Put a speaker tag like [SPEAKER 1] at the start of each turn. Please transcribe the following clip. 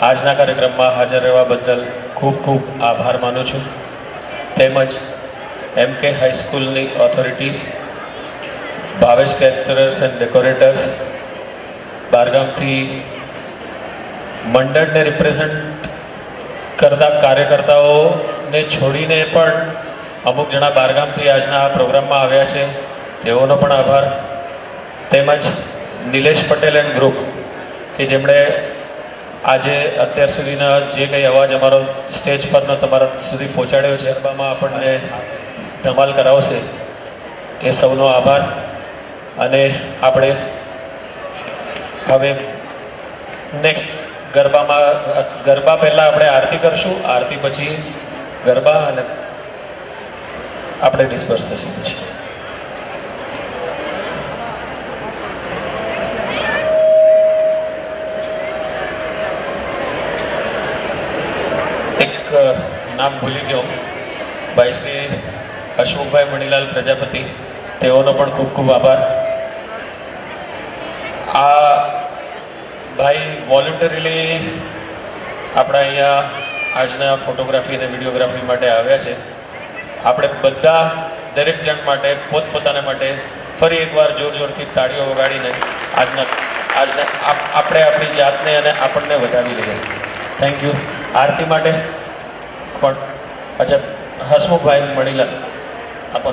[SPEAKER 1] આજના કાર્યક્રમમાં હાજર રહેવા બદલ ખૂબ ખૂબ આભાર માનું છું. તેમજ MK હાઈસ્કૂલની authorities, Bhavesh caterers and decorators, બારગામથી મંડળને રિપ્રેઝન્ટ કરતા કાર્યકર્તાઓને છોડીને પણ અમુક જણા બારગામથી આજના આ પ્રોગ્રામમાં આવ્યા છે, તેઓનો પણ આભાર. તેમજ નિલેશ પટેલ એન્ડ ગ્રુપ કે જેમણે આજે અત્યાર સુધીના જે કંઈ અવાજ અમારો સ્ટેજ પરનો તમારા સુધી પહોંચાડ્યો છે, ગરબામાં આપણને ધમાલ કરાવશે, એ સૌનો આભાર. અને આપણે હવે નેક્સ્ટ ગરબા પહેલાં આપણે આરતી કરશું, આરતી પછી ગરબા, અને આપણે ડિસ્પર્સ થશું પછી. નામ ભૂલી ગયો, ભાઈ શ્રી હસમુખભાઈ મણીલાલ પ્રજાપતિ, તેઓનો પણ ખૂબ ખૂબ આભાર. આ ભાઈ વોલન્ટરીલી આપણા અહીંયા આજના ફોટોગ્રાફી અને વિડીયોગ્રાફી માટે આવ્યા છે. આપણે બધા દરેક જણ માટે પોતપોતાના માટે ફરી એકવાર જોર જોરથી તાળીઓ વગાડીને આજના આપણે આપણી જાતને અને આપણને વધાવી લઈએ. Thank you. આરતી માટે પણ અચ્છા હસમુખભાઈ મણીલાલ આપો.